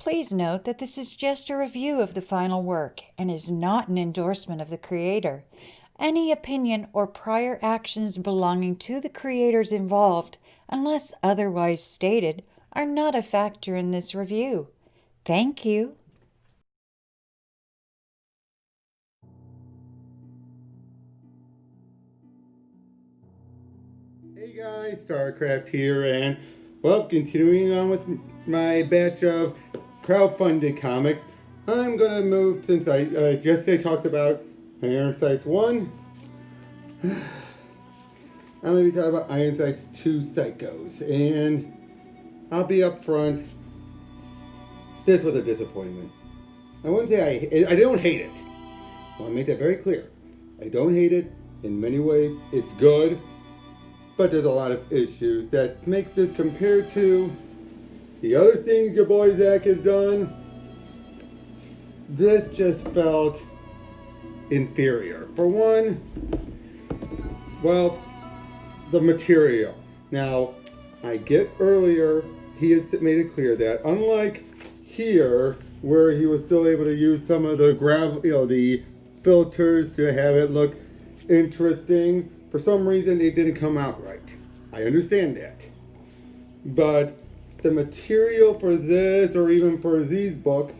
Please note that this is just a review of the final work and is not an endorsement of the creator. Any opinion or prior actions belonging to the creators involved, unless otherwise stated, are not a factor in this review. Thank you. Hey guys, StarCraft here, and well, continuing on with my batch of crowdfunded comics, I'm gonna move, since I yesterday talked about Iron Sights 1, I'm gonna be talking about Iron Sights 2 Psychos, and I'll be up front, this was a disappointment. I wouldn't say I don't hate it. I want to make that very clear. I don't hate it. In many ways, it's good. But there's a lot of issues that makes this compared to the other things Ya Boi Zack has done. This just felt inferior. For one, well, the material. Now, I get earlier, he has made it clear that unlike here, where he was still able to use some of the the filters to have it look interesting, for some reason it didn't come out right. I understand that. But the material for this, or even for these books,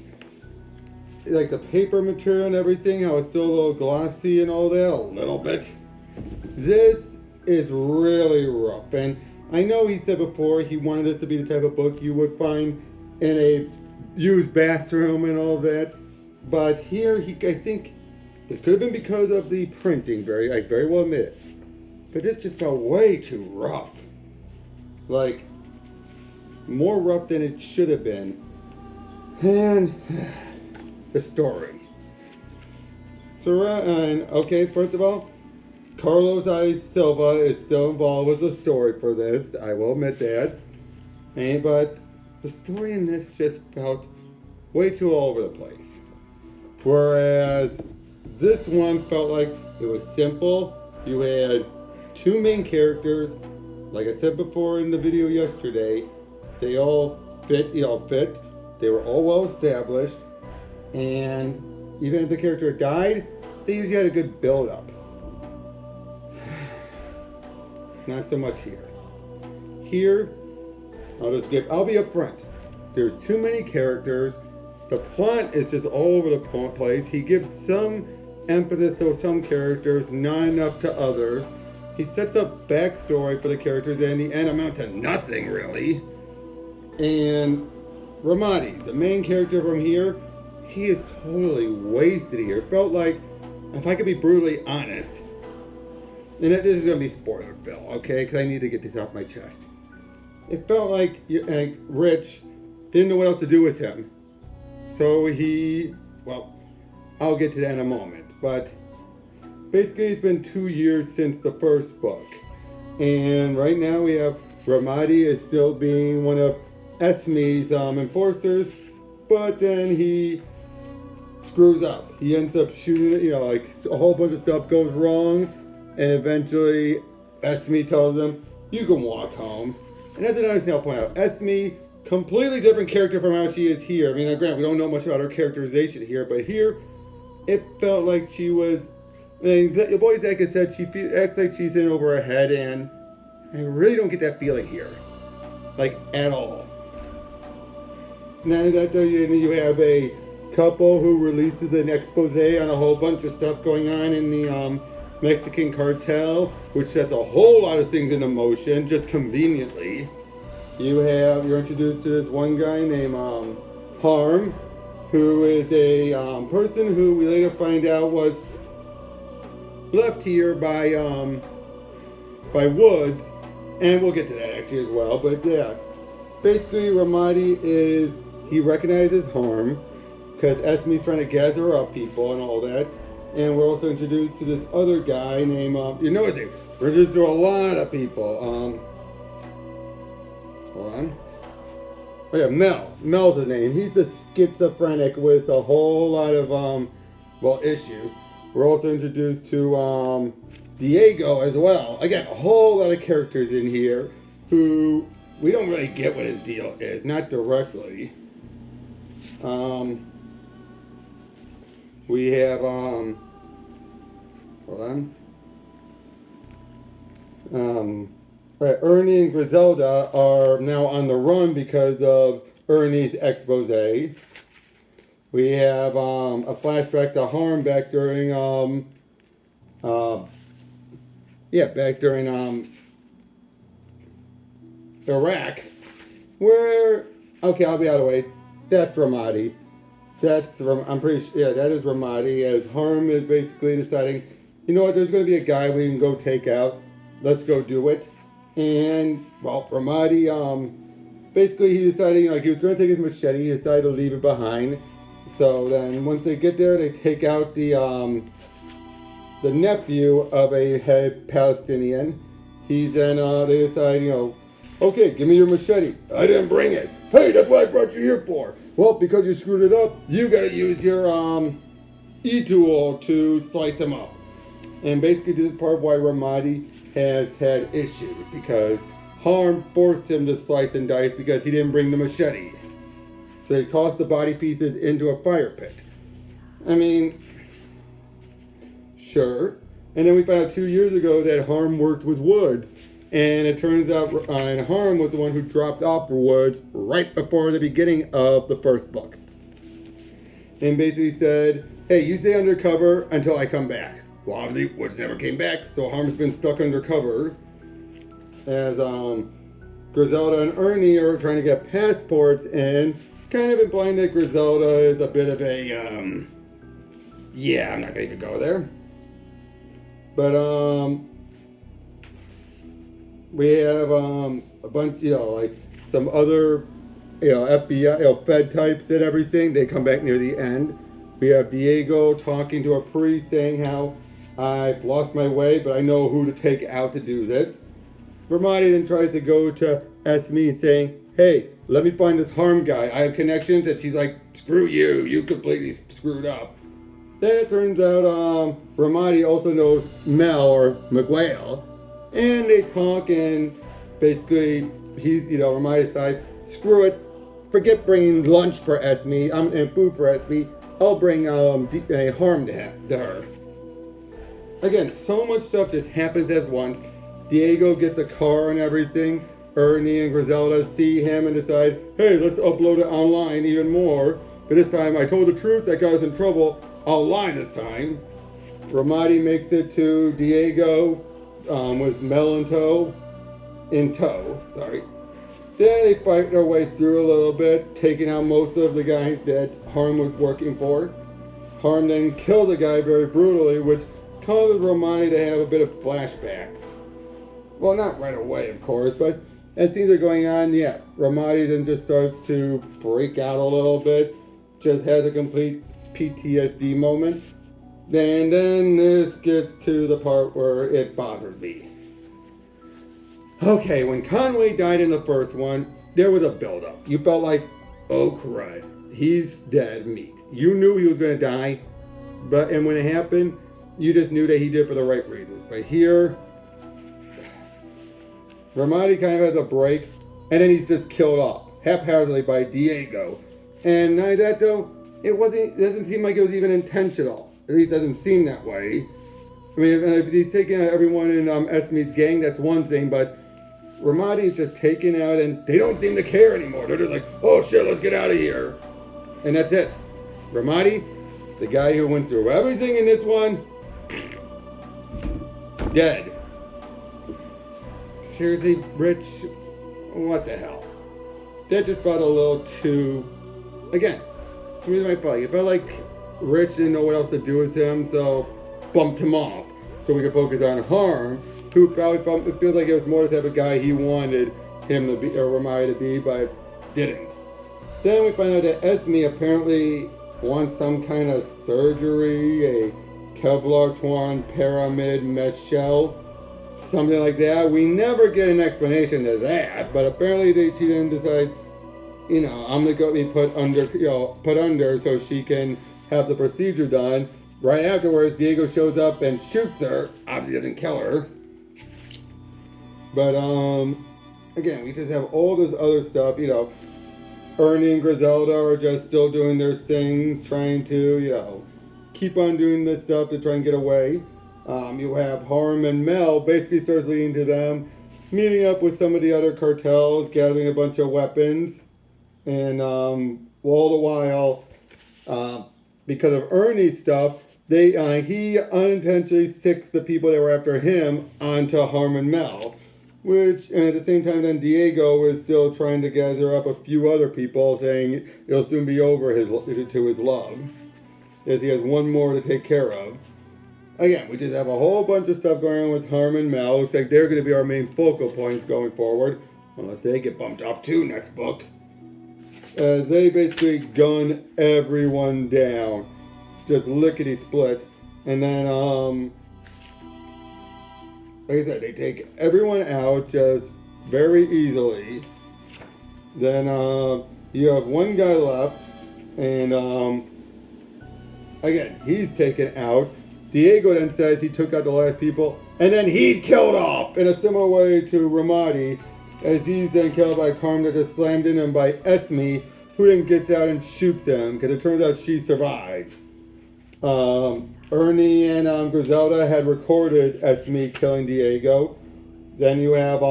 like the paper material and everything, how it's still a little glossy and all that, a little bit. This is really rough. And I know he said before he wanted this to be the type of book you would find in a used bathroom and all that. But here, I think this could have been because of the printing, I very well admit it. But this just felt way too rough. Like, more rough than it should have been. And the story. Okay, first of all, Carlos I. Silva is still involved with the story for this. I will admit that. But the story in this just felt way too all over the place. Whereas this one felt like it was simple. You had two main characters. Like I said before in the video yesterday, they all fit. They were all well established. And even if the character died, they usually had a good build up. Not so much here. Here, I'll be up front. There's too many characters. The plot is just all over the place. He gives some emphasis to some characters, not enough to others. He sets up backstory for the characters that in the end amount to nothing really. And Ramadi, the main character from here, he is totally wasted here. It felt like, if I could be brutally honest, and this is going to be spoiler fill, okay, because I need to get this off my chest. It felt like Rich didn't know what else to do with him. So I'll get to that in a moment. But basically, it's been 2 years since the first book. And right now we have Ramadi is still being one of Esme's enforcers. But then he screws up. He ends up shooting, like a whole bunch of stuff goes wrong. And eventually, Esme tells him, you can walk home. And that's another thing I'll point out. Esme, completely different character from how she is here. I mean, granted, we don't know much about her characterization here, but here, it felt like she was, Ya Boi Zack has said she acts like she's in over her head, and I really don't get that feeling here. Like, at all. Now that you have a couple who releases an expose on a whole bunch of stuff going on in the Mexican cartel, which sets a whole lot of things into motion, just conveniently. You're introduced to this one guy named Harm, who is a person who we later find out was left here by Woods, and we'll get to that actually as well. But yeah, basically Ramadi he recognizes Harm because Esme's trying to gather up people and all that. And we're also introduced to this other guy named, his name. We're introduced to a lot of people. Hold on. Oh yeah, Mel. Mel's his name. He's the schizophrenic with a whole lot of, issues. We're also introduced to, Diego as well. Again, a whole lot of characters in here who we don't really get what his deal is, not directly. We have hold on. Ernie and Griselda are now on the run because of Ernie's expose. We have a flashback to Harm back during Iraq, where I'll be out of the way. That's Ramadi. I'm pretty sure. Yeah, that is Ramadi. As Harm is basically deciding, you know what? There's going to be a guy we can go take out. Let's go do it. And well, Ramadi, basically he decided, he was going to take his machete. He decided to leave it behind. So then, once they get there, they take out the nephew of a head Palestinian. They decide, okay, give me your machete. I didn't bring it. Hey, that's what I brought you here for. Well, because you screwed it up, you gotta use your e-tool to slice him up. And basically this is part of why Ramadi has had issues, because Harm forced him to slice and dice because he didn't bring the machete. So they tossed the body pieces into a fire pit. I mean, sure. And then we found out 2 years ago that Harm worked with Woods. And it turns out Harm was the one who dropped off Woods right before the beginning of the first book. And basically said, hey, you stay undercover until I come back. Well, obviously, Woods never came back, so Harm's been stuck undercover. As Griselda and Ernie are trying to get passports and kind of implying that Griselda is a bit of a, I'm not going to even go there. But, we have a bunch, some other, FBI, Fed types and everything. They come back near the end. We have Diego talking to a priest saying how I've lost my way, but I know who to take out to do this. Ramadi then tries to go to Esme saying, hey, let me find this Harm guy. I have connections. And she's like, screw you. You completely screwed up. Then it turns out Ramadi also knows Mel or Miguel. And they talk, and basically Ramadi decides, screw it, forget bringing lunch for Esme, and food for Esme, I'll bring Harm to her. Again, so much stuff just happens at once. Diego gets a car and everything. Ernie and Griselda see him and decide, hey, let's upload it online even more. But this time, I told the truth, that guy's in trouble, I'll lie this time. Ramadi makes it to Diego, with Mel in tow. Then they fight their way through a little bit, taking out most of the guys that Harm was working for. Harm then kills the guy very brutally, which causes Ramadi to have a bit of flashbacks. Well, not right away, of course, but as things are going on, Ramadi then just starts to freak out a little bit, just has a complete PTSD moment. And then this gets to the part where it bothers me. Okay, when Conway died in the first one, there was a buildup. You felt like, oh crud, he's dead meat. You knew he was going to die, and when it happened, you just knew that he did it for the right reasons. But here, Ramadi kind of has a break, and then he's just killed off haphazardly by Diego. And not that though, it doesn't seem like it was even intentional. At least it doesn't seem that way. I mean, if he's taking out everyone in Esme's gang, that's one thing, but Ramadi is just taken out and they don't seem to care anymore. They're just like, oh shit, let's get out of here. And that's it. Ramadi, the guy who went through everything in this one, dead. Seriously, Rich, what the hell? That just felt a little too, again, to me, it felt like Rich didn't know what else to do with him, so bumped him off so we could focus on Harm, who probably it feels like it was more the type of guy he wanted him to be, or Ramadi to be, but didn't. Then we find out that Esme apparently wants some kind of surgery, a Kevlar torn pyramid mesh shell, something like that. We never get an explanation to that, but apparently she then decides, I'm gonna go be put under so she can have the procedure done. Right afterwards, Diego shows up and shoots her. Obviously doesn't kill her. But again, we just have all this other stuff, Ernie and Griselda are just still doing their thing, trying to, keep on doing this stuff to try and get away. You have Harm and Mel basically starts leading to them meeting up with some of the other cartels, gathering a bunch of weapons, and all the while, because of Ernie's stuff, he unintentionally sticks the people that were after him onto Harm and Mel. Which, and at the same time, then Diego is still trying to gather up a few other people, saying it'll soon be over to his love, as he has one more to take care of. Again, we just have a whole bunch of stuff going on with Harm and Mel. Looks like they're going to be our main focal points going forward, unless they get bumped off too next book. They basically gun everyone down, just lickety split, and then like I said, they take everyone out just very easily. Then you have one guy left, and again, he's taken out. Diego then says he took out the last people, and then he's killed off in a similar way to Ramadi, as he's then killed by Carm that just slammed in him by Esme, who then gets out and shoots him, because it turns out she survived. Ernie and Griselda had recorded Esme killing Diego. Then you have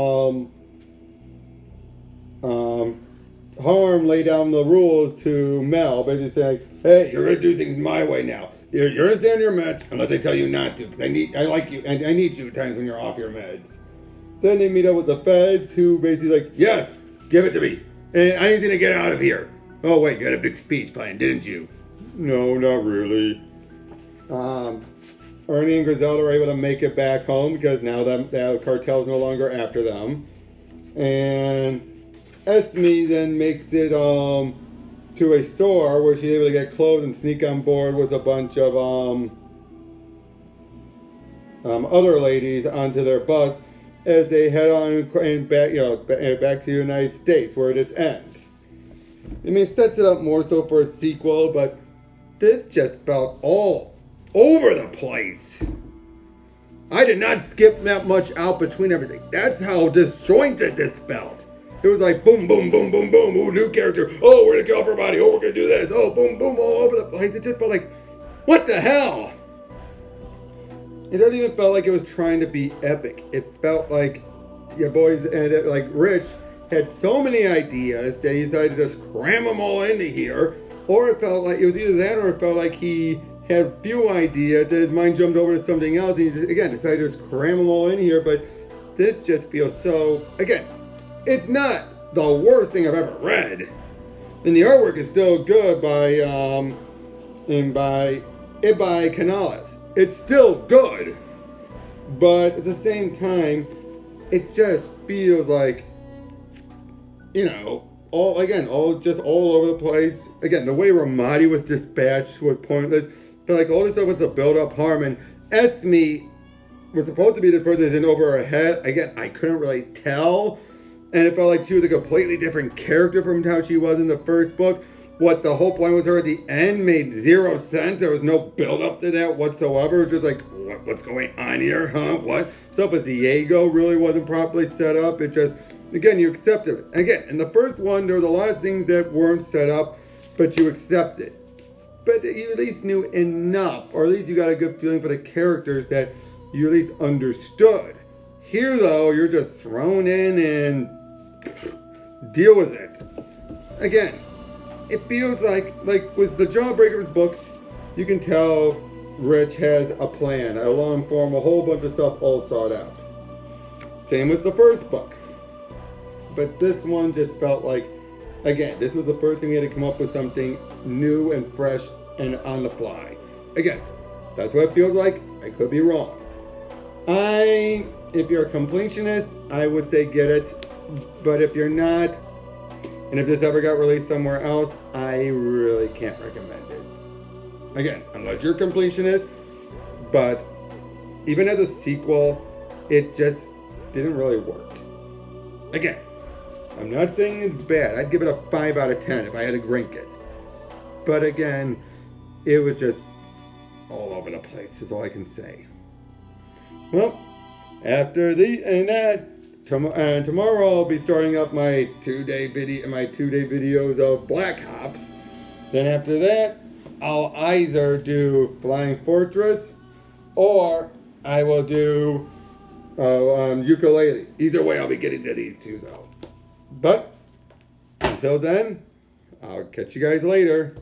Harm lay down the rules to Mel, basically saying, "Hey, you're gonna do things my way now. You're gonna stay on your meds unless they tell you not to, because I like you and I need you at times when you're off your meds." Then they meet up with the feds, who basically like, "Yes, give it to me. And I need you to get out of here." "Oh wait, you had a big speech planned, didn't you?" "No, not really." Ernie and Griselda are able to make it back home because now the cartel's no longer after them. And Esme then makes it to a store where she's able to get clothes and sneak on board with a bunch of other ladies onto their bus as they head on and back, back to the United States, where this ends. I mean, it sets it up more so for a sequel, but this just felt all over the place. I did not skip that much out between everything. That's how disjointed this felt. It was like boom, boom, boom, boom, boom. Ooh, new character. Oh, we're gonna kill everybody. Oh, we're gonna do this. Oh, boom, boom, all over the place. It just felt like, what the hell? It doesn't even feel like it was trying to be epic. It felt like your boys and like Rich had so many ideas that he decided to just cram them all into here. Or it felt like it was either that, or it felt like he had few ideas, that his mind jumped over to something else, and he just, again, decided to just cram them all in here. But this just feels so, again, it's not the worst thing I've ever read. And the artwork is still good by Canales. It's still good. But at the same time, it just feels like, all over the place. Again, the way Ramadi was dispatched was pointless. Felt like all this stuff was to build up Harm, and Esme was supposed to be this person that's in over her head. Again, I couldn't really tell, and it felt like she was a completely different character from how she was in the first book. What the whole point was her at the end made zero sense. There was no build up to that whatsoever. It was just like, what's going on here, huh? What? Stuff with Diego really wasn't properly set up. It just, again, you accepted it. And again, in the first one, there was a lot of things that weren't set up, but you accepted. But you at least knew enough, or at least you got a good feeling for the characters that you at least understood. Here, though, you're just thrown in and deal with it. Again, it feels like with the Jawbreakers books, you can tell Rich has a plan, a long form, a whole bunch of stuff all sought out. Same with the first book. But this one just felt like, again, this was the first thing we had to come up with something new and fresh and on the fly. Again, that's what it feels like. I could be wrong. If you're a completionist, I would say get it. But if you're not, and if this ever got released somewhere else, I really can't recommend it. Again, unless you're a completionist, but even as a sequel, it just didn't really work. Again, I'm not saying it's bad. I'd give it a 5 out of 10 if I had to rank it. But again, it was just all over the place, is all I can say. Well, after that, And tomorrow I'll be starting up my 2-day videos of Black Ops. Then after that, I'll either do Flying Fortress or I will do ukulele. Either way, I'll be getting to these two though. But until then, I'll catch you guys later.